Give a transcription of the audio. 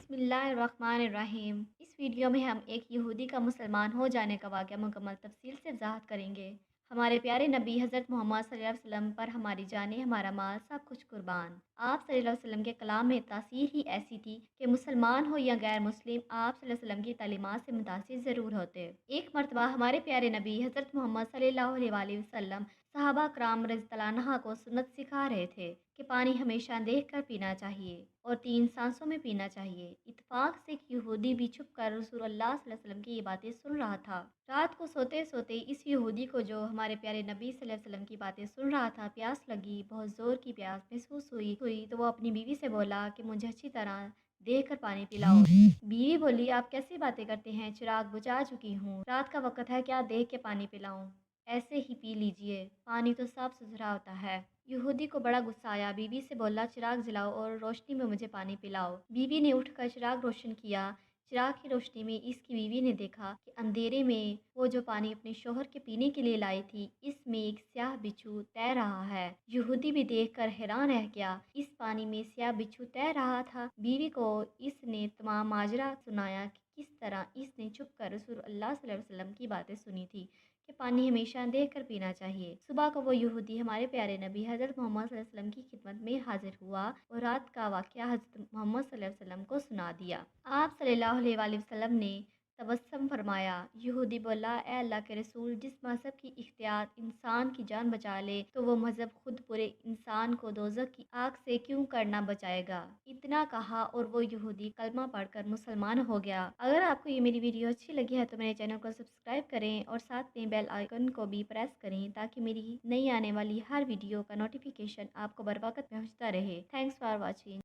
बिस्मिल्लाहिर्रहमानिर्रहीम। इस वीडियो में हम एक यहूदी का मुसलमान हो जाने का वाक़या मुकम्मल तफसील से वज़ाहत करेंगे। हमारे प्यारे नबी हज़रत मोहम्मद सल्लल्लाहु अलैहि वसल्लम पर हमारी जानें, हमारा माल, सब कुछ कुर्बान। आप सल्लल्लाहु अलैहि वसल्लम के कलाम में तासीर ही ऐसी थी कि मुसलमान हो या गैर मुस्लिम, आप सल्लल्लाहु अलैहि वसल्लम की तालीमात से मुतासिर ज़रूर होते। एक मरतबा हमारे प्यारे नबी हज़रत मोहम्मद सल्लल्लाहु अलैहि वसल्लम सहाबा कराम रज़ियल्लाहु अन्हा को सुन्नत सिखा रहे थे कि पानी हमेशा देख कर पीना चाहिए और 3 सांसों में पीना चाहिए। इत्तेफाक से एक यहूदी भी छुप कर रसूलुल्लाह सल्लल्लाहु अलैहि वसल्लम की ये बातें सुन रहा था। रात को सोते सोते इस यहूदी को, जो हमारे प्यारे नबी सल्लल्लाहु अलैहि वसल्लम की बातें सुन रहा था, प्यास लगी। बहुत ज़ोर की प्यास महसूस हुई तो वो अपनी बीवी से बोला कि मुझे अच्छी तरह देख कर पानी पिलाओ। बीवी बोली, आप कैसी बातें करते हैं, चिराग बुझा चुकी हूँ, रात का वक़्त है, क्या देख के पानी पिलाऊं? ऐसे ही पी लीजिए, पानी तो साफ सुथरा होता है। यहूदी को बड़ा गुस्सा आया, बीवी से बोला, चिराग जलाओ और रोशनी में मुझे पानी पिलाओ। बीवी ने उठकर चिराग रोशन किया। चिराग की रोशनी में इसकी बीवी ने देखा कि अंधेरे में वो जो पानी अपने शोहर के पीने के लिए लाई थी, इसमें एक स्याह बिच्छू तैर रहा है। यहूदी भी देखकर हैरान रह गया, इस पानी में स्याह बिच्छू तैर रहा था। बीवी को इसने तमाम माजरा सुनाया कि किस तरह इसने छुप कर रसूलुल्लाह सल्लल्लाहु अलैहि वसल्लम की बातें सुनी थी कि पानी हमेशा देख कर पीना चाहिए। सुबह को वो यहूदी हमारे प्यारे नबी हज़रत मोहम्मद सल्लल्लाहु अलैहि वसल्लम की खिदमत में हाजिर हुआ और रात का वाक़या हज़रत मोहम्मद सल्लल्लाहु अलैहि वसल्लम को सुना दिया। आप सल्लल्लाहु अलैहि वसल्लम ने तबस्सुम फरमाया। यहूदी बोला, ए अल्लाह के रसूल, जिस मज़हब की इख्तियार इंसान की जान बचा ले तो वो मज़हब खुद पूरे इंसान को दोज़ख की आग से क्यों करना बचाएगा। इतना कहा और वो यहूदी कलमा पढ़कर मुसलमान हो गया। अगर आपको ये मेरी वीडियो अच्छी लगी है तो मेरे चैनल को सब्सक्राइब करें और साथ में बेल आइकन को भी प्रेस करें ताकि मेरी नई आने वाली हर वीडियो का नोटिफिकेशन आपको बर वक़्त पहुँचता रहे। Thanks for watching.